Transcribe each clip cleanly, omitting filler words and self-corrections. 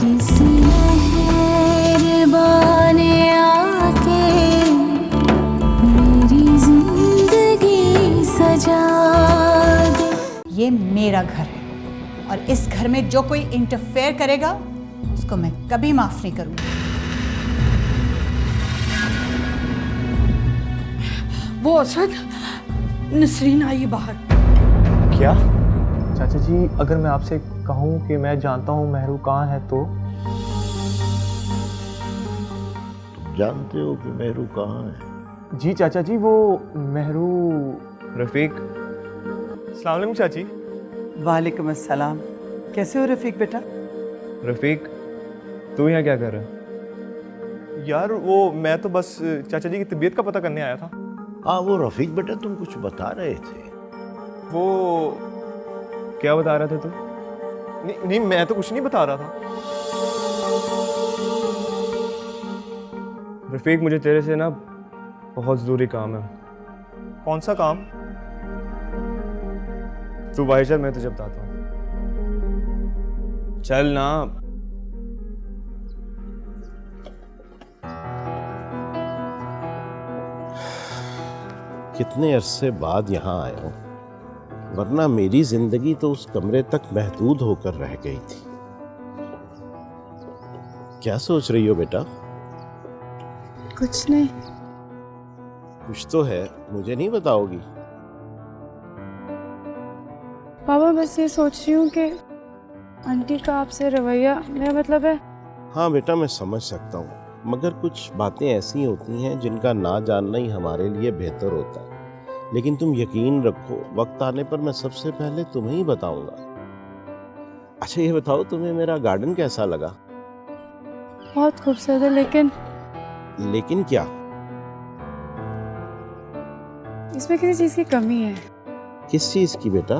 किसी मेहरबान आके मेरी जिंदगी सजा दे। ये मेरा घर है और इस घर में जो कोई इंटरफेयर करेगा उसको मैं कभी माफ नहीं करूंगी। वो असद, नसरीन आई बाहर। क्या चाचा जी, अगर मैं आपसे कहूँ कि मैं जानता हूँ मेहरू कहाँ है तो? जानते हो कि मेहरू कहाँ है? जी चाचा जी, वो मेहरू रफीक। अस्सलाम वालेकुम चाची। वालेकुम अस्सलाम। कैसे हो रफीक बेटा? रफीक, तू यहाँ क्या कर रहा है? यार वो मैं तो बस चाचा जी की तबीयत का पता करने आया था। हाँ वो रफीक बेटा, तुम कुछ बता रहे थे। वो क्या बता रहा था तू? नहीं, मैं तो कुछ नहीं बता रहा था। रफीक, मुझे तेरे से ना बहुत ज़रूरी काम है। कौन सा काम? तू बाहर चल, मैं तुझे बताता हूँ। चल ना। कितने अरसे बाद यहाँ आया हूँ, वरना मेरी जिंदगी तो उस कमरे तक महदूद होकर रह गई थी। क्या सोच रही हो बेटा? कुछ नहीं। कुछ तो है, मुझे नहीं बताओगी? पापा बस ये सोच रही हूँ कि आंटी का आपसे रवैया, मेरा मतलब है। हाँ बेटा, मैं समझ सकता हूँ, मगर कुछ बातें ऐसी होती हैं जिनका ना जानना ही हमारे लिए बेहतर होता है। लेकिन तुम यकीन रखो, वक्त आने पर मैं सबसे पहले तुम्हें ही बताऊंगा। अच्छा ये बताओ, तुम्हें मेरा गार्डन कैसा लगा? बहुत खूबसूरत है, लेकिन क्या? इसमें किसी चीज की कमी है। किस चीज की बेटा?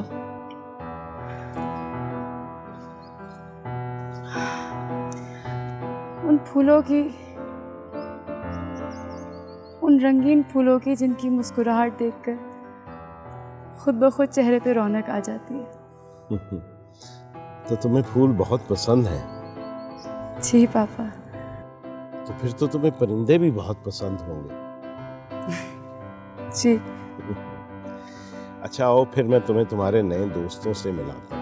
उन फूलों की, उन रंगीन फूलों की जिनकी मुस्कुराहट देखकर खुद ब खुद चेहरे पे रौनक आ जाती है। तो तुम्हें फूल बहुत पसंद हैं? जी पापा। तो फिर तो तुम्हें परिंदे भी बहुत पसंद होंगे। जी। अच्छा आओ, फिर मैं तुम्हें तुम्हारे नए दोस्तों से मिलाता हूँ।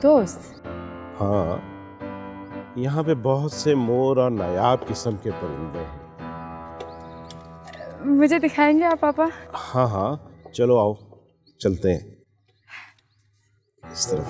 दोस्त? हाँ, यहाँ पे बहुत से मोर और नायाब किस्म के परिंदे हैं। मुझे दिखाएंगे आप पापा? हाँ हाँ, चलो आओ, चलते हैं इस तरफ।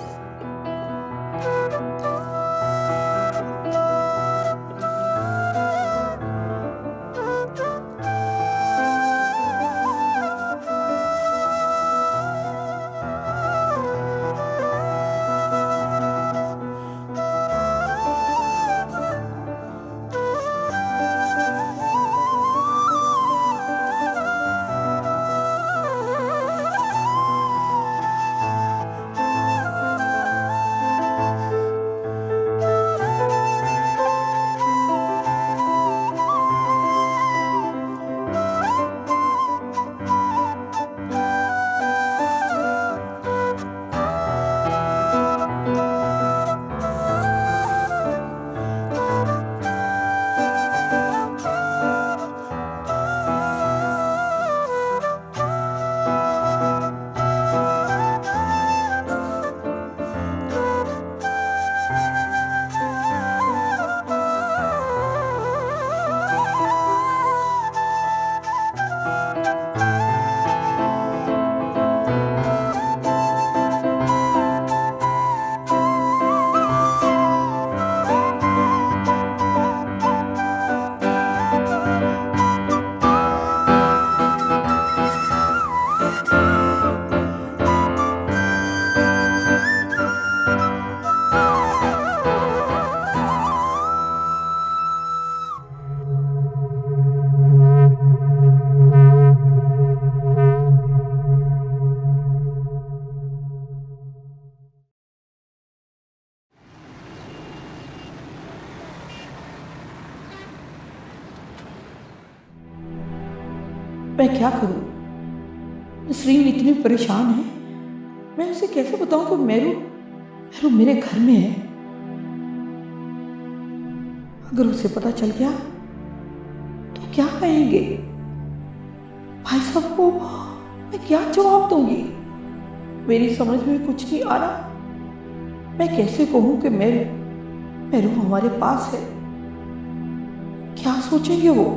मैं क्या करूं? नसरीन इतनी परेशान है, मैं उसे कैसे बताऊं कि मेरू मेरू मेरे घर में है। अगर उसे पता चल गया तो क्या कहेंगे? भाई साहब को मैं क्या जवाब दूंगी? मेरी समझ में कुछ नहीं आ रहा। मैं कैसे कहूं कि मेरू हमारे पास है? क्या सोचेंगे वो?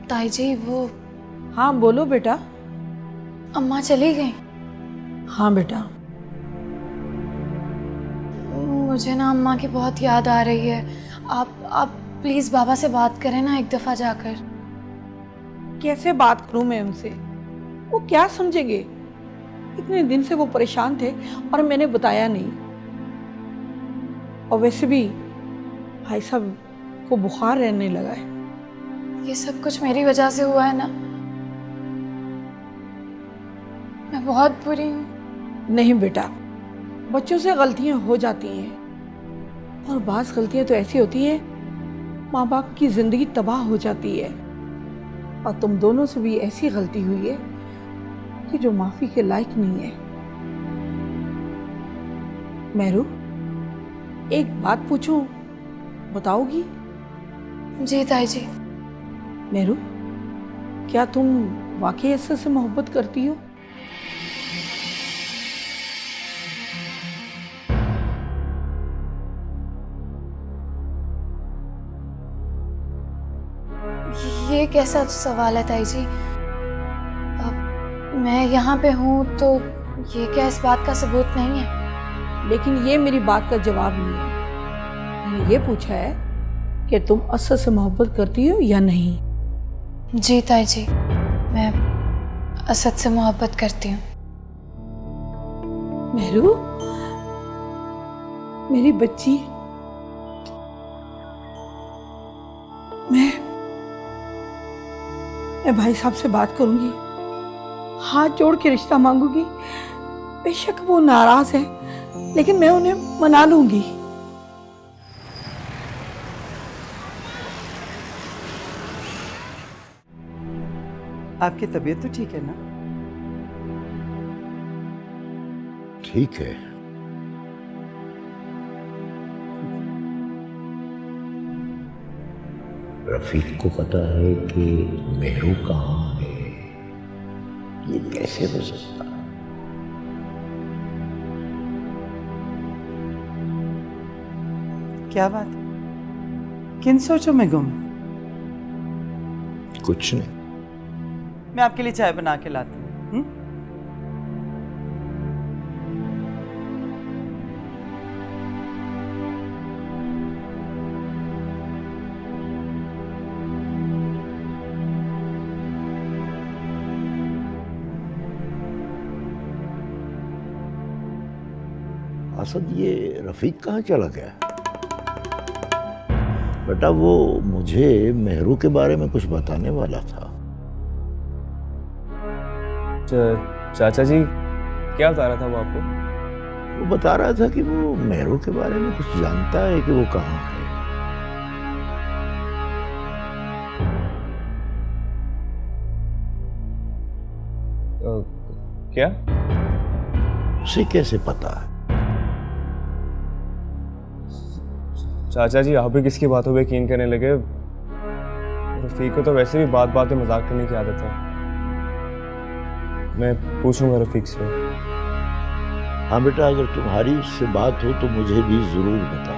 ताई जी, वो हाँ बोलो बेटा। अम्मा चली गई। हाँ बेटा। मुझे ना अम्मा की बहुत याद आ रही है। आप प्लीज़ बाबा से बात करें ना एक दफ़ा जाकर। कैसे बात करूं मैं उनसे? वो क्या समझेंगे? इतने दिन से वो परेशान थे और मैंने बताया नहीं। और वैसे भी भाई साहब को बुखार रहने लगा है। ये सब कुछ मेरी वजह से हुआ है ना। मैं बहुत बुरी हूँ। नहीं बेटा, बच्चों से गलतियां हो जाती हैं और बाज़ गलतियां तो ऐसी होती हैं माँ बाप की जिंदगी तबाह हो जाती है। और तुम दोनों से भी ऐसी गलती हुई है कि जो माफी के लायक नहीं है। मेरू, एक बात पूछूं, बताओगी? जी ताई जी। मेरू, क्या तुम वाकई असद से मोहब्बत करती हो? ये कैसा सवाल है ताई जी? मैं यहाँ पे हूँ तो ये क्या इस बात का सबूत नहीं है? लेकिन ये मेरी बात का जवाब नहीं है। मैंने ये पूछा है कि तुम असद से मोहब्बत करती हो या नहीं। जी ताई जी, मैं असद से मोहब्बत करती हूँ। मेरू, मेरी बच्ची, मैं भाई साहब से बात करूंगी, हाथ जोड़ के रिश्ता मांगूंगी। बेशक वो नाराज हैं, लेकिन मैं उन्हें मना लूंगी। आपकी तबीयत तो ठीक है ना? ठीक है। रफीक को पता है कि मेहरू कहाँ है, ये कैसे हो सकता है? क्या बात? किन सोचों में गुम? कुछ नहीं। मैं आपके लिए चाय बना के लाती हूँ। असद, ये रफीक कहाँ चला गया? बेटा, वो मुझे मेहरू के बारे में कुछ बताने वाला था। चाचा जी क्या बता रहा था वो आपको? वो बता रहा था कि वो मेहरू के बारे में कुछ जानता है कि वो कहाँ है। क्या? उसे कैसे पता है? चाचा जी, आप भी किसकी बातों पे यकीन करने लगे? रफीक को तो वैसे भी बात बात में मजाक करने की आदत है। मैं पूछूंगा रफीक से। हाँ बेटा, अगर तुम्हारी उससे बात हो तो मुझे भी जरूर बताना।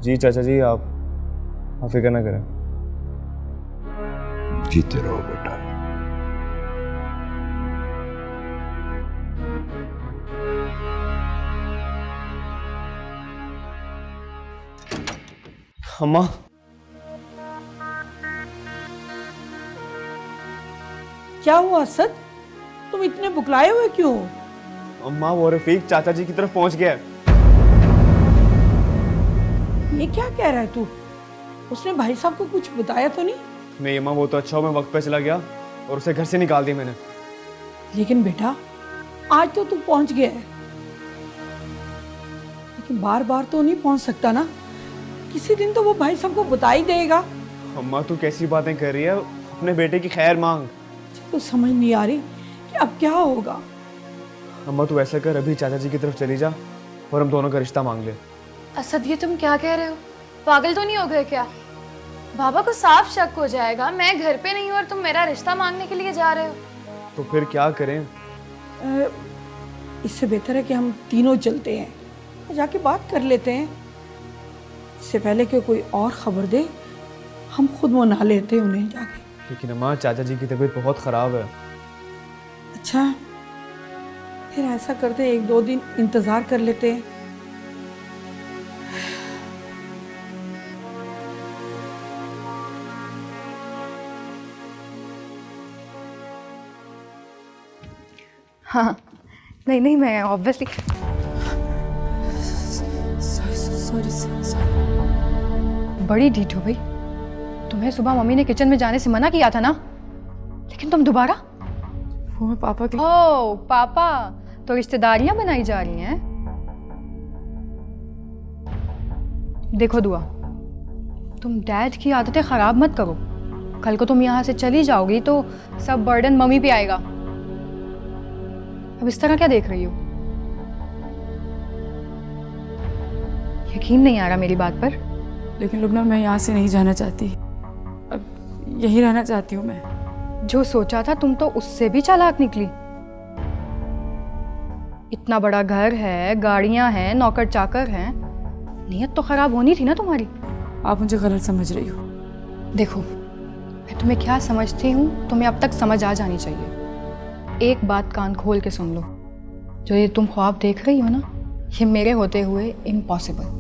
जी चाचा जी, आप फिक्र ना करें। जीते रहो बेटा। अम्मा, क्या हुआ असद? तुम इतने बुकलाए हुए क्यों? अम्मा वो रफीक चाचा जी की तरफ पहुंच गया है। ये क्या कह रहा है तू? उसने भाई साहब को कुछ बताया तो नहीं? नहीं अम्मा, वो तो अच्छा मैं वक्त पे चला गया और उसे घर से निकाल दिया मैंने। लेकिन बेटा, आज तो तू पहुंच गया है। लेकिन बार बार तो नहीं पहुंच सकता ना, किसी दिन तो वो भाई साहब को बता ही देगा। अम्मा तू कैसी बातें कर रही है, अपने बेटे की खैर मांग। मुझे तो समझ नहीं आ रही कि अब क्या होगा। अम्मा तू ऐसा कर, अभी चाचा जी की तरफ चली जा और हम दोनों का रिश्ता मांग ले। असद, ये तुम क्या कह रहे हो? पागल तो नहीं हो गए क्या? बाबा को साफ शक हो जाएगा मैं घर पे नहीं हूँ और तुम मेरा रिश्ता मांगने के लिए जा रहे हो। तो फिर क्या करें? इससे बेहतर है कि हम तीनों चलते हैं और जाके बात कर लेते हैं। इससे पहले कि कोई और खबर दे, हम खुद मना लेते हैं उन्हें जाके। लेकिन अम्मा चाचा जी की तबीयत बहुत ख़राब है। अच्छा, फिर ऐसा करते हैं, 1-2 दिन इंतज़ार कर लेते हैं। हाँ, नहीं नहीं, मैं ऑब्वियसली सॉरी। बड़ी ढीठ हो भाई। तुम्हें सुबह मम्मी ने किचन में जाने से मना किया था ना, लेकिन तुम दोबारा। वो मैं पापा के ओ पापा, तो रिश्तेदारियां बनाई जा रही हैं। देखो दुआ, तुम डैड की आदतें खराब मत करो। कल को तुम यहाँ से चली जाओगी तो सब बर्डन मम्मी पे आएगा। अब इस तरह क्या देख रही हो? यकीन नहीं आ रहा मेरी बात पर? लेकिन लुबना, मैं यहाँ से नहीं जाना चाहती, अब यहीं रहना चाहती हूँ मैं। जो सोचा था तुम तो उससे भी चालाक निकली। इतना बड़ा घर है, गाड़ियां हैं, नौकर चाकर हैं, नीयत तो खराब होनी थी ना तुम्हारी। आप मुझे गलत समझ रही हो। देखो, मैं तुम्हें क्या समझती हूँ तुम्हें अब तक समझ आ जानी चाहिए। एक बात कान खोल के सुन लो, जो ये तुम ख्वाब देख रही हो ना, ये मेरे होते हुए इम्पॉसिबल।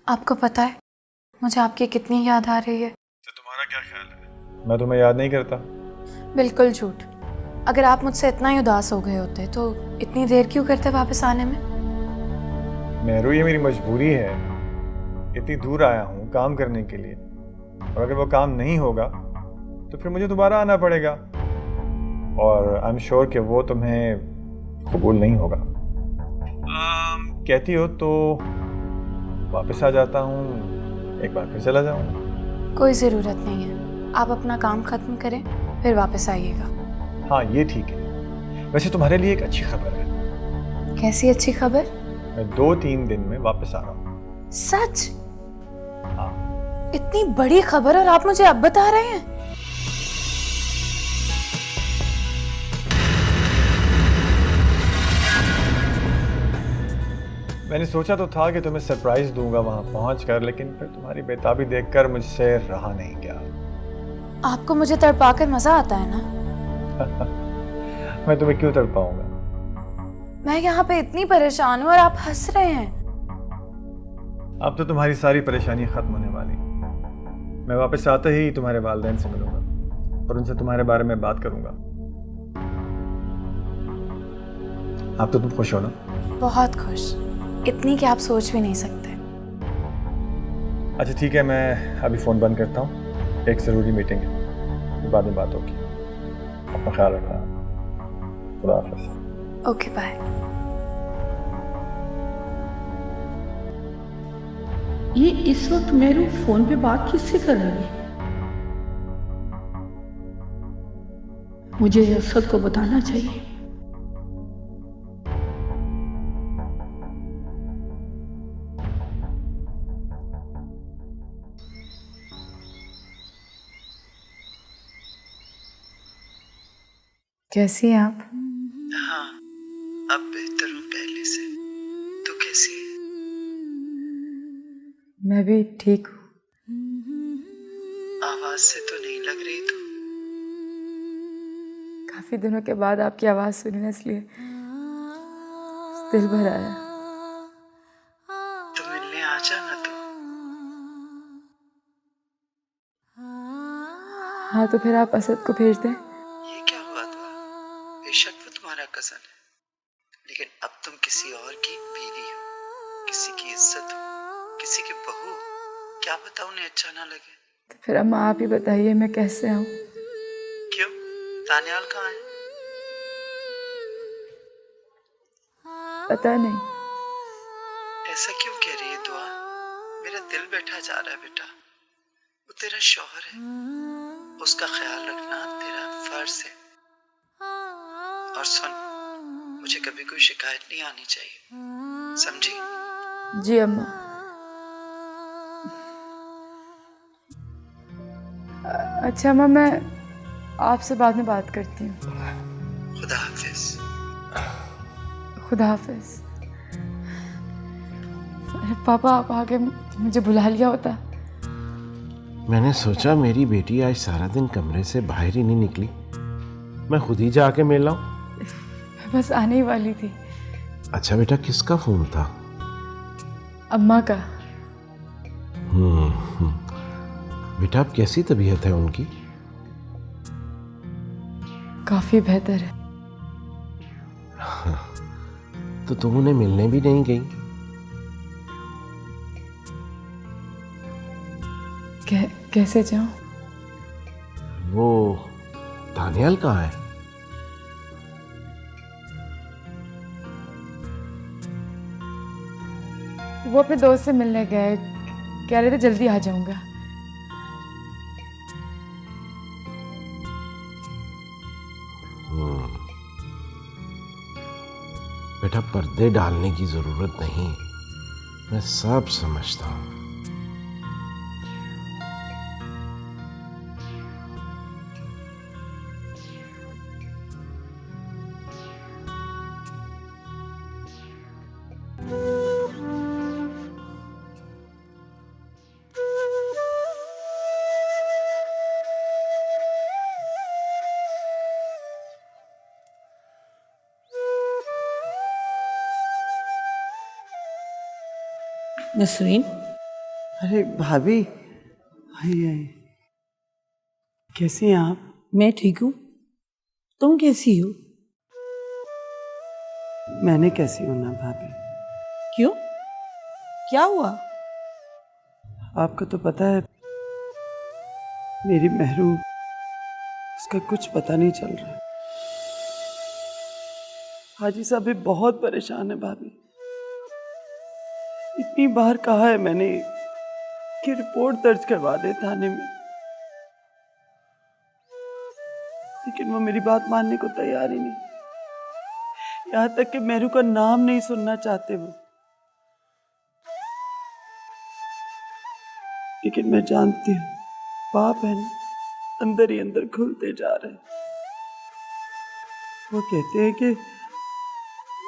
आपको पता है मुझे आपकी कितनी याद आ रही है? तो तुम्हारा क्या ख्याल है? मैं तुम्हें याद नहीं करता। बिल्कुल झूठ। अगर आप मुझसे इतना ही उदास हो गए होते तो इतनी देर क्यों करते वापस आने में? मेहरू, ये मेरी मजबूरी है। इतनी दूर आया हूँ काम करने के लिए, और अगर वो काम नहीं होगा तो फिर मुझे दोबारा आना पड़ेगा, और आई एम श्योर कि वो तुम्हें कबूल नहीं होगा। कहती हो तो वापस आ जाता हूँ, एक बार फिर चला जाऊँगा। कोई ज़रूरत नहीं है, आप अपना काम ख़त्म करें फिर वापस आइएगा। हाँ ये ठीक है। वैसे तुम्हारे लिए एक अच्छी खबर है। कैसी अच्छी खबर? मैं 2-3 दिन में वापस आ रहा हूँ। सच? हाँ। इतनी बड़ी खबर और आप मुझे अब बता रहे हैं? मैंने सोचा तो था कि तुम्हें सरप्राइज दूंगा वहां पहुंचकर, लेकिन फिर तुम्हारी बेताबी देखकर मुझसे रहा नहीं गया। आपको मुझे तड़पाकर मजा आता है ना? मैं तुम्हें क्यों तड़पाऊंगा? मैं यहाँ पे इतनी परेशान हूँ और आप हंस रहे हैं। अब तो तुम्हारी सारी परेशानी खत्म होने वाली। मैं वापस आते ही तुम्हारे वालिदैन से मिलूंगा और उनसे तुम्हारे बारे में बात करूंगा। अब तो तुम खुश हो ना? बहुत खुश, इतनी कि आप सोच भी नहीं सकते। अच्छा ठीक है, मैं अभी फ़ोन बंद करता हूँ, एक ज़रूरी मीटिंग है, बाद में बात होगी। अपना ख्याल रखना। खुदा हाफ़िज़। Okay bye. ये इस वक्त मेरू फोन पे बात किससे कर रही है? मुझे असद को बताना चाहिए। कैसी हैं आप? हाँ, अब बेहतर हूँ पहले से। तो कैसी है? मैं भी ठीक हूँ। आवाज से तो नहीं लग रही तू। काफी दिनों के बाद आपकी आवाज सुनी ना, इसलिए दिल भर आया। तो मिलने आ जाना तू। हाँ तो फिर आप असद को भेज दें। ये क्या हुआ था? बेशक वो तुम्हारा कज़न है, लेकिन अब तुम किसी और की बीवी हो। किसी की इज्जत हो, किसी की बहू हो, क्या पता उन्हें अच्छा ना लगे। तो फिर अम्मा आप ही बताइए मैं कैसे आऊँ? क्यों, तानियाल कहाँ है? पता नहीं। ऐसा क्यों कह रही है दुआ? मेरा दिल बैठा जा रहा है बेटा। वो तेरा शौहर है, उसका ख्याल रखना तेरा फर्ज है। और सुन, मुझे कभी कोई शिकायत नहीं आनी चाहिए, समझी? जी अम्मा। अच्छा अम्मा, मैं आपसे बाद में बात करती हूँ। खुदा हाफिज। खुदा हाफिज। अरे पापा, आप आके मुझे बुला लिया होता। मैंने सोचा मेरी बेटी आज सारा दिन कमरे से बाहर ही नहीं निकली, मैं खुद ही जाके मिल लाऊं। मैं बस आने ही वाली थी। अच्छा बेटा, किसका फोन था? अम्मा का। बेटा अब कैसी तबीयत है उनकी? काफी बेहतर है। तो तुम उन्हें मिलने भी नहीं गई? कैसे जाऊं? वो दानियाल कहाँ है? वो अपने दोस्त से मिलने गए, कह रहे थे जल्दी आ जाऊंगा। बेटा पर्दे डालने की जरूरत नहीं, मैं सब समझता हूं। नसरीन, अरे भाभी, आइए आइए। कैसी हैं आप? मैं ठीक हूँ, तुम कैसी हो? मैंने कैसी होना भाभी? क्यों, क्या हुआ? आपको तो पता है मेरी महरू, उसका कुछ पता नहीं चल रहा। हाजी साहब भी बहुत परेशान है भाभी। इतनी बार कहा है मैंने कि रिपोर्ट दर्ज करवा दे थाने में, लेकिन वो मेरी बात मानने को तैयार ही नहीं। यहाँ तक कि मेहरू का नाम नहीं सुनना चाहते वो। लेकिन मैं जानती हूँ पाप है ना, अंदर ही अंदर खुलते जा रहे। वो कहते हैं कि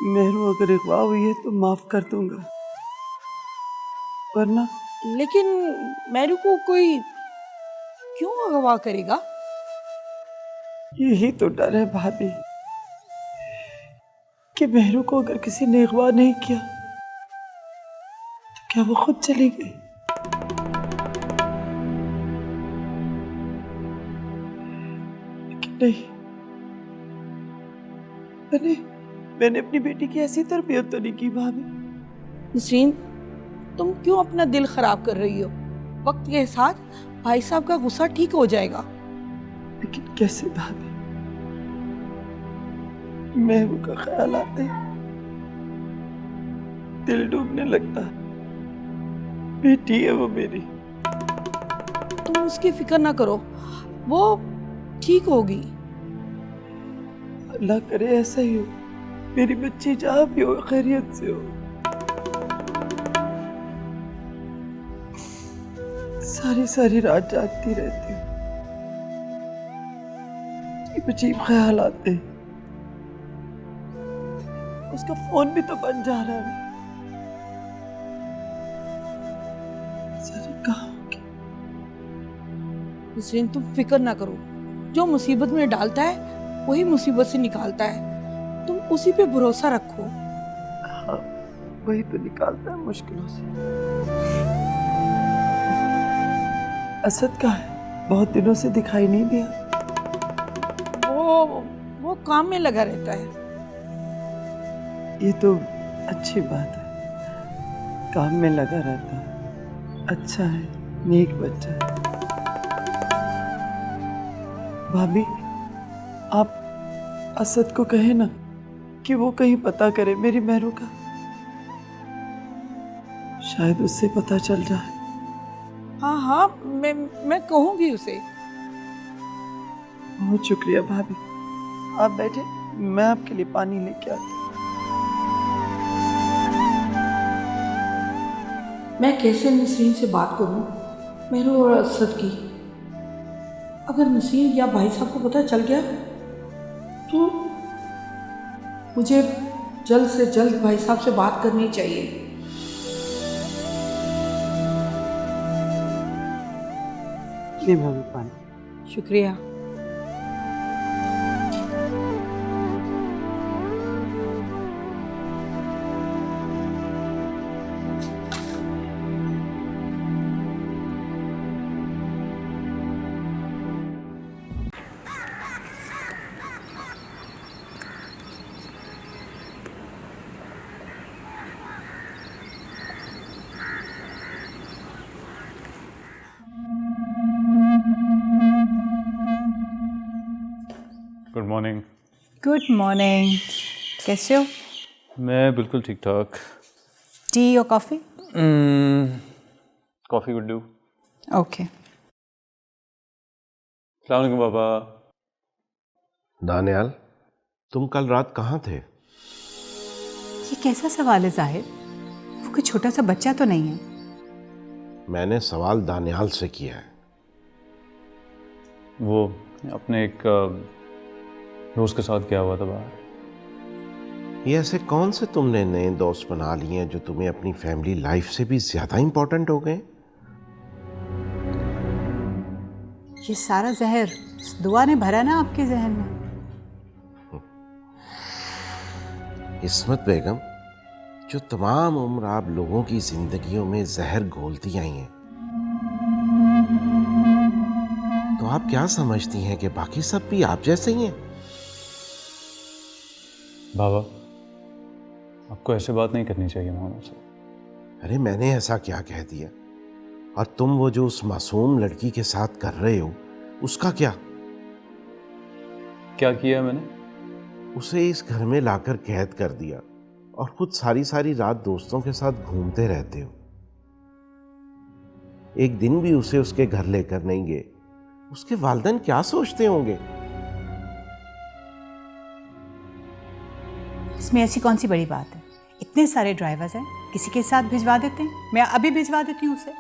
मेहरू अगर अगवा हुई है तो माफ कर दूंगा, वरना। लेकिन मेरू को कोई क्यों अगवा करेगा? यही तो डर है भाभी कि मेहरू को अगर किसी ने अगवा नहीं किया तो क्या वो खुद चली गई? लेकिन नहीं, मैंने अपनी बेटी की ऐसी तरबियत तो नहीं की भाभी। नसरीन, तुम क्यों अपना दिल खराब कर रही हो? वक्त के साथ भाई साहब का गुस्सा ठीक हो जाएगा। लेकिन कैसे भाभी? महबू का ख्याल आते दिल डूबने लगता। बेटी है वो मेरी। तुम उसकी फिक्र ना करो, वो ठीक होगी। अल्लाह करे ऐसा ही हो, मेरी बच्ची जहाँ भी हो खैरियत से हो। सारी सारी रात जागती रहती हूँ, अजीब ख्याल आते। उसका फोन भी तो बन जा रहा है। सारी कहाँ होगी? नसरीन, तुम फिक्र ना करो, जो मुसीबत में डालता है वही मुसीबत से निकालता है। तुम उसी पे भरोसा रखो। हाँ, वही तो निकालता है मुश्किलों से। असद कहाँ है? बहुत दिनों से दिखाई नहीं दिया। वो काम में लगा रहता है। ये तो अच्छी बात है। काम में लगा रहता है। अच्छा है, नेक बच्चा है। भाभी, आप असद को कहे ना कि वो कहीं पता करे मेरी मेहरू का। शायद उससे पता चल जाए। हाँ हाँ, मैं कहूँगी उसे। बहुत शुक्रिया भाभी। आप बैठे, मैं आपके लिए पानी लेके आती हूँ। मैं कैसे नसरीन से बात करूं, मेरू और असद की? अगर नसरीन या भाई साहब को पता चल गया तो मुझे जल्द से जल्द भाई साहब से बात करनी चाहिए। जी भाभी, पानी। शुक्रिया। Good morning. Good morning. कैसे हो? मैं बिल्कुल ठीक ठाक। टी और coffee? Coffee would do. Okay. अस्सलाम वालेकुम बाबा। दानियाल, तुम कल रात कहाँ थे? ये कैसा सवाल है जाहिर? वो कोई छोटा सा बच्चा तो नहीं है। मैंने सवाल दानियाल से किया है। वो अपने एक दोस्त के साथ गया हुआ था बाहर। ये ऐसे कौन से तुमने नए दोस्त बना लिए हैं जो तुम्हें अपनी फैमिली लाइफ से भी ज्यादा इंपॉर्टेंट हो गए? ये सारा जहर इस दुआ ने भरा ना आपके जहन में। इस्मत बेगम, जो तमाम उम्र आप लोगों की जिंदगियों में जहर घोलती आई हैं, तो आप क्या समझती हैं कि बाकी सब भी आप जैसे ही हैं? बाबा, आपको ऐसे बात नहीं करनी चाहिए मोहम्मद से। अरे मैंने ऐसा क्या कह दिया? और तुम वो जो उस मासूम लड़की के साथ कर रहे हो, उसका क्या? क्या किया मैंने? उसे इस घर में लाकर कैद कर दिया और खुद सारी सारी रात दोस्तों के साथ घूमते रहते हो। एक दिन भी उसे उसके घर लेकर नहीं गए। उसके वालिदैन क्या सोचते होंगे? इसमें ऐसी कौन सी बड़ी बात है? इतने सारे ड्राइवर्स हैं, किसी के साथ भिजवा देते हैं। मैं अभी भिजवा देती हूँ उसे।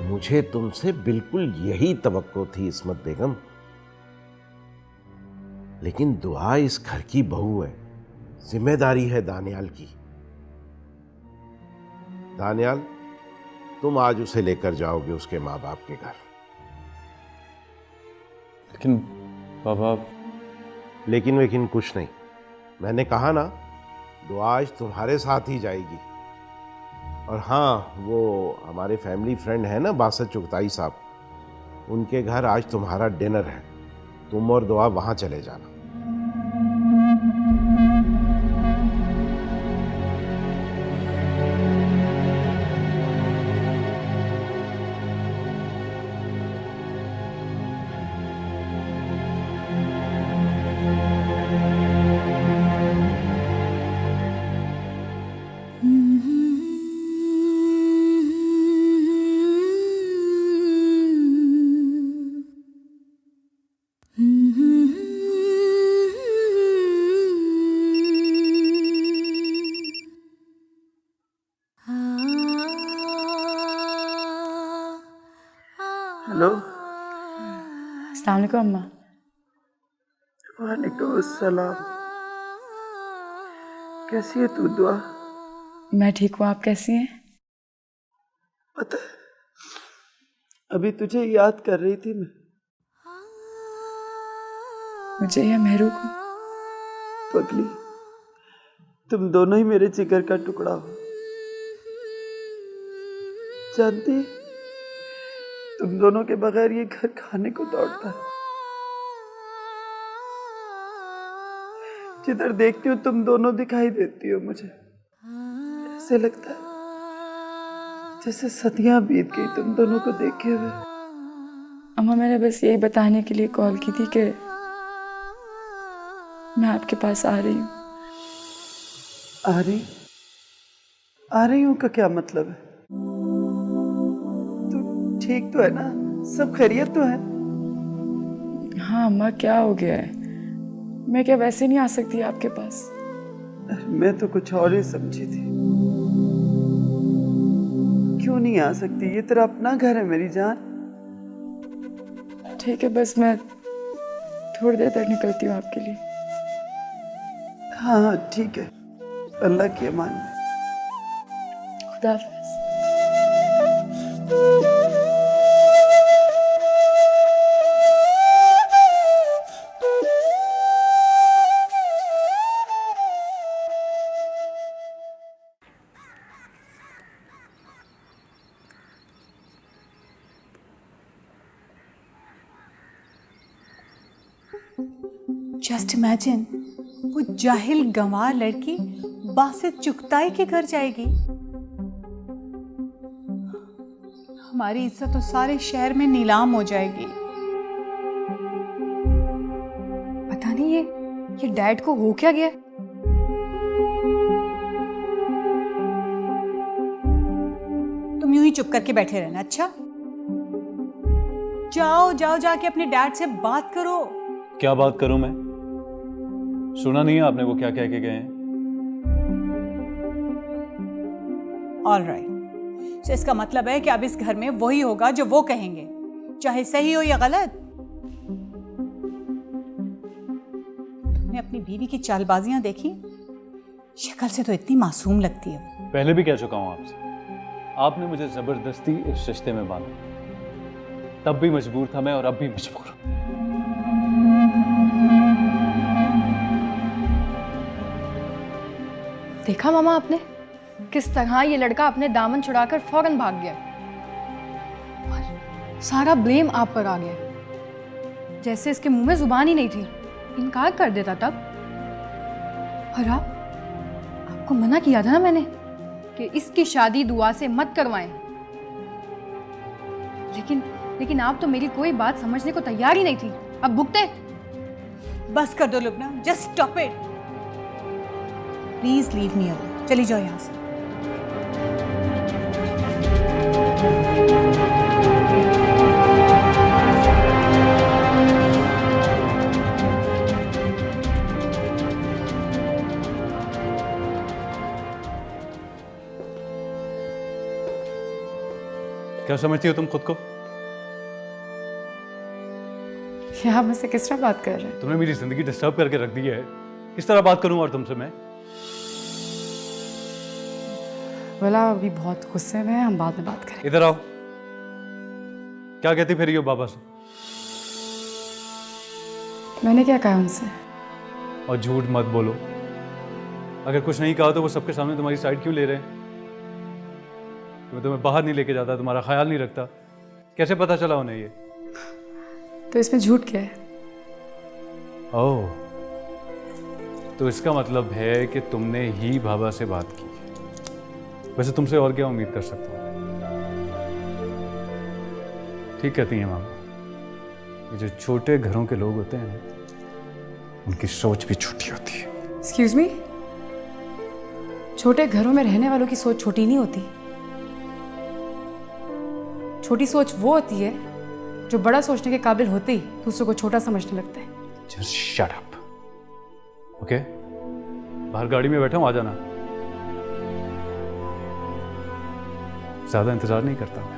मुझे तुमसे बिल्कुल यही तवक्को थी इस्मत बेगम, लेकिन दुआ इस घर की बहू है, जिम्मेदारी है दानियाल की। दानियाल, तुम आज उसे लेकर जाओगे उसके माँ बाप के घर। लेकिन बाबा। लेकिन कुछ नहीं। मैंने कहा ना, दुआ आज तुम्हारे साथ ही जाएगी। और हाँ, वो हमारे फैमिली फ्रेंड है ना बासत चुगताई साहब, उनके घर आज तुम्हारा डिनर है। तुम और दुआ वहां चले जाना। हेलो। अस्सलाम वालेकुम अम्मा। वालेकुम अस्सलाम। कैसी है तू दुआ? मैं ठीक हूँ, आप कैसी हैं? पता है, अभी तुझे याद कर रही थी मैं। मुझे या मेहरू को? पगली, तुम दोनों ही मेरे जिगर का टुकड़ा हो। जानती है, तुम दोनों के बगैर ये घर खाने को दौड़ता है। जिधर देखती हूँ तुम दोनों दिखाई देती हो मुझे। ऐसे लगता है जैसे सदियां बीत गई तुम दोनों को देखे हुए। अम्मा, मैंने बस यही बताने के लिए कॉल की थी कि मैं आपके पास आ रही हूँ। आ रही हूँ का क्या मतलब है? तू ठीक तो है ना? सब खैरियत तो है? हाँ अम्मा, क्या हो गया है? मैं क्या वैसे नहीं आ सकती आपके पास? मैं तो कुछ और ही समझी थी। क्यों नहीं आ सकती? ये तेरा अपना घर है मेरी जान। ठीक है, बस मैं थोड़ी देर तक निकलती हूँ आपके लिए। हाँ हाँ ठीक है, अल्लाह की अमान में। खुदा हाफिज। जस्ट इमेजिन, वो जाहिल गंवार लड़की बासित चुगताई के घर जाएगी। हमारी इज्जत तो सारे शहर में नीलाम हो जाएगी। पता नहीं ये डैड को हो क्या गया। तुम यूं ही चुप करके बैठे रहना। अच्छा, जाओ जाओ, जाके अपने डैड से बात करो। क्या बात करूं मैं? सुना नहीं है आपने वो क्या कह के गए हैं? ऑल राइट, तो इसका मतलब है कि अब इस घर में वही होगा जो वो कहेंगे, चाहे सही हो या गलत। तुमने अपनी बीवी की चालबाजियां देखी? शक्ल से तो इतनी मासूम लगती है। पहले भी कह चुका हूं आपसे, आपने मुझे जबरदस्ती इस रिश्ते में बांधा। तब भी मजबूर था मैं और अब भी मजबूर हूं। देखा मामा आपने किस तरह ये लड़का अपने दामन छुड़ाकर फौरन भाग गया और सारा ब्लेम आप पर आ गया। जैसे इसके मुंह में जुबान ही नहीं थी, इनकार कर देता तब। और आपको मना किया था ना मैंने कि इसकी शादी दुआ से मत करवाएं। लेकिन आप तो मेरी कोई बात समझने को तैयार ही नहीं थी। अब भुगते। बस कर दो Lubna, just stop it. Please leave me alone. चली जाओ यहां से। क्या समझती हो तुम खुद को? ये आप मुझसे किस तरह बात कर रहे हैं? तुमने मेरी जिंदगी डिस्टर्ब करके रख दी है। किस तरह बात करूं और तुमसे मैं? बोला अभी बहुत गुस्से में है, हम बाद में बात करें। इधर आओ। क्या कहती फिर ये बाबा से? मैंने क्या कहा उनसे? और झूठ मत बोलो। अगर कुछ नहीं कहा तो वो सबके सामने तुम्हारी साइड क्यों ले रहे हैं? मैं तुम्हें बाहर नहीं लेके जाता, तुम्हारा ख्याल नहीं रखता। कैसे पता चला उन्हें ये? तो इसमें झूठ क्या है? ओह, तो इसका मतलब है कि तुमने ही बाबा से बात की। वैसे तुमसे और क्या उम्मीद कर सकता हूँ? ठीक कहती हैं मामा, ये जो छोटे घरों के लोग होते हैं उनकी सोच भी छोटी होती है। एक्सक्यूज मी, छोटे घरों में रहने वालों की सोच छोटी नहीं होती। छोटी सोच वो होती है जो बड़ा सोचने के काबिल होते ही दूसरों को छोटा समझने लगता है। Just shut up. Okay? बाहर गाड़ी में बैठा हूँ, आ जाना। ज्यादा इंतजार नहीं करता मैं।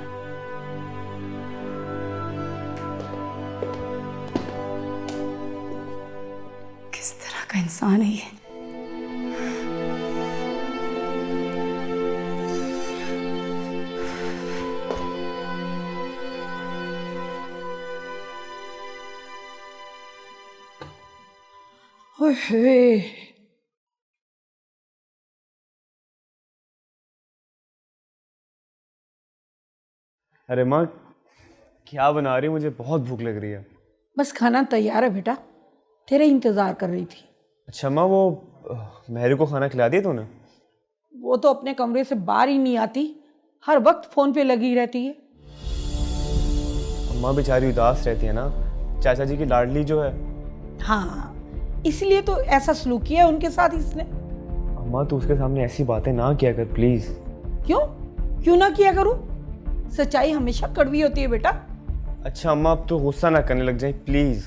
किस तरह का इंसान है ये? ओए, अरे माँ, क्या बना रही? मुझे बहुत भूख लग रही है। बस खाना तैयार है बेटा, तेरा इंतजार कर रही थी। अच्छा माँ, वो मेहरू को खाना खिला दिया तूने? वो तो अपने कमरे से बाहर ही नहीं आती, हर वक्त फोन पे लगी रहती है। अम्मा बेचारी उदास रहती है ना, चाचा जी की लाडली जो है। हाँ, इसलिए तो ऐसा सलूक किया उनके साथ इसने। अम्मा तू उसके सामने ऐसी बातें ना किया कर प्लीज। क्यों ना किया करूं? सच्चाई हमेशा कड़वी होती है बेटा। अच्छा अम्मा अब तो गुस्सा ना करने लग जाए प्लीज।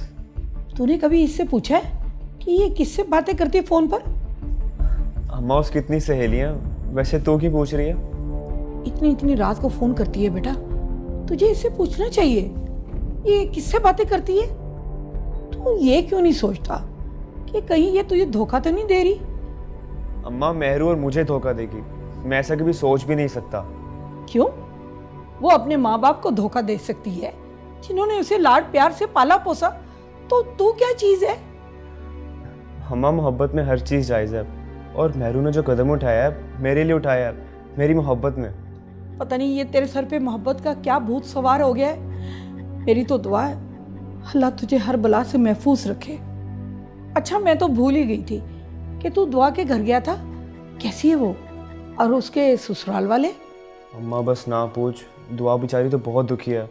तूने कभी इससे पूछा है कि ये किससे बातें करती है फोन पर? अम्मा उसकी कितनी सहेलियां, वैसे तू क्यों पूछ रही है? इतनी रात को फोन करती है बेटा, तुझे इससे पूछना चाहिए ये किससे बातें करती है। तू ये क्यों नहीं सोचता कि कहीं ये तुझे धोखा तो नहीं दे रही? अम्मा मेहरू और मुझे धोखा देगी, मैं ऐसा कभी सोच भी नहीं सकता। क्यों? वो अपने माँ बाप को धोखा दे सकती है जिन्होंने उसे लाड प्यार से पाला पोसा, तो तू क्या चीज है? अम्मा मोहब्बत में हर चीज़ जायज़ है, और मेहरू ने जो कदम उठाया है मेरे लिए उठाया है, मेरी मोहब्बत में। पता नहीं ये तेरे सर पे मोहब्बत का क्या भूत सवार हो गया है। मेरी तो दुआ है अल्लाह तुझे हर बला से महफूज रखे। अच्छा मैं तो भूल ही गई थी कि तू दुआ के घर गया था। कैसी है वो और उसके ससुराल वाले? अम्मा बस ना पूछ, दुआ बेचारी तो बहुत दुखी है।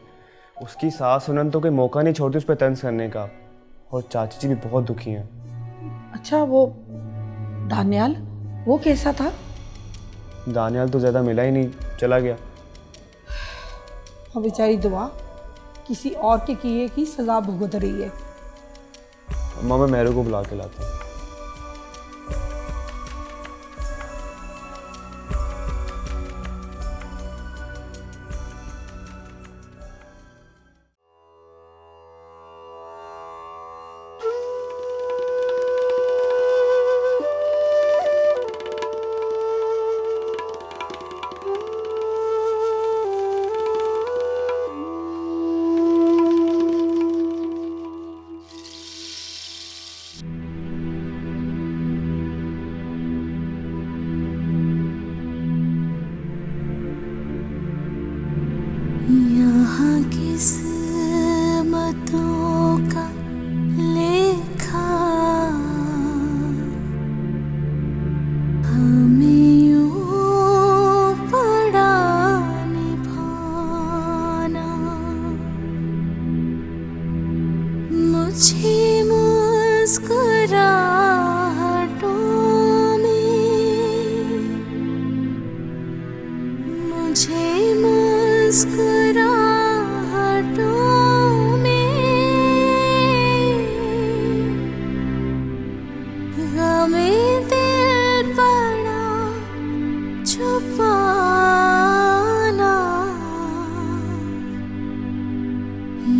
उसकी सास सुनन तो कोई मौका नहीं छोड़ती उस पर तंज करने का, और चाची जी भी बहुत दुखी हैं। अच्छा वो दानियाल, वो कैसा था? दानियाल तो ज़्यादा मिला ही नहीं, चला गया। हाँ बेचारी दुआ किसी और के किए की सजा भुगत रही है। अम्मा मैं मेहरू को बुला के लाता हूँ। यहाँ किस्मतों का लेखा हमें यूं पड़ा निभाना। मुझे मुस्कुराहटों में, मुझे मुस्कुराहटों में गमे दिल पड़ा छुपाना।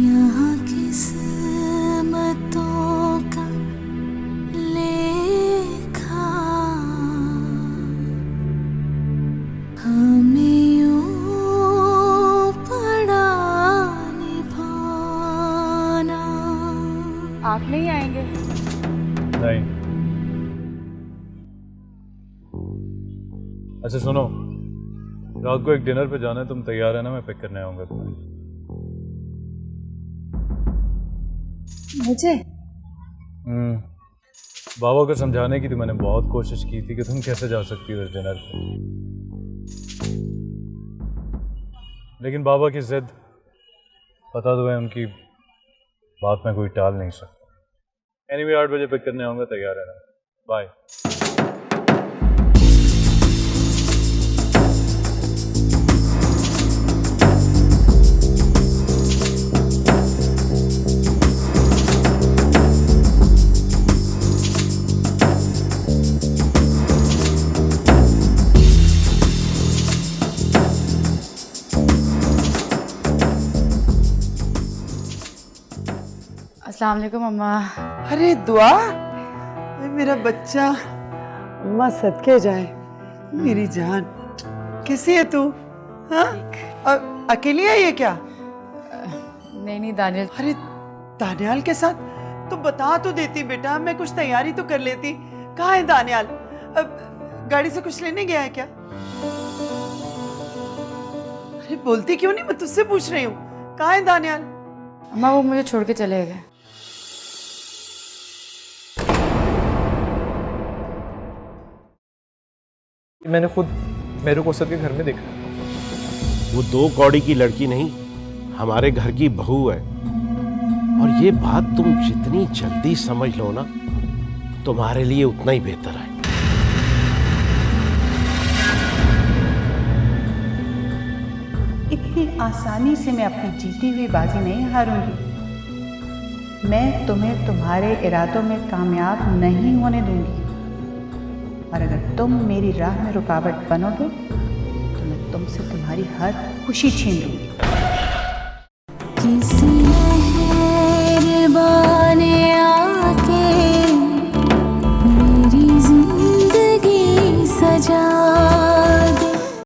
यहाँ किस्मतों का लेखा हमें आप नहीं आएंगे? नहीं। अच्छा सुनो, रात को एक डिनर पे जाना है, तुम तैयार है ना? मैं पिक करने आऊंगा तुम्हें। मुझे? बाबा को समझाने की तो मैंने बहुत कोशिश की थी कि तुम कैसे जा सकती हो इस डिनर पे, लेकिन बाबा की जिद, पता तो है उनकी बात में कोई टाल नहीं सकता। एनीवे 8 बजे पिक करने आऊंगा, तैयार है ना? बाय। अस्सलाम वालेकुम अम्मा। अरे दुआ, अरे मेरा बच्चा, अम्मा सदके जाए। मेरी जान, कैसी है तू? हाँ, अकेली है ये क्या? नहीं दानियल। अरे दानियाल के साथ तो बता तो देती बेटा, मैं कुछ तैयारी तो कर लेती। कहाँ है दानियाल? अब गाड़ी से कुछ लेने गया है क्या? अरे बोलती क्यों नहीं? मैं तुझसे पूछ रही हूँ, कहाँ है दानियाल? अम्मा वो मुझे छोड़ के चले गए। मैंने खुद मेरू को असद के घर में देखा। वो 2 कौड़ी की लड़की नहीं, हमारे घर की बहू है। और ये बात तुम जितनी जल्दी समझ लो ना, तुम्हारे लिए उतना ही बेहतर है। इतनी आसानी से मैं अपनी जीती हुई बाजी नहीं हारूंगी। मैं तुम्हें तुम्हारे इरादों में कामयाब नहीं होने दूंगी, और अगर तुम मेरी राह में रुकावट बनोगे तो मैं तुमसे तुम्हारी हर खुशी छीन लूंगी।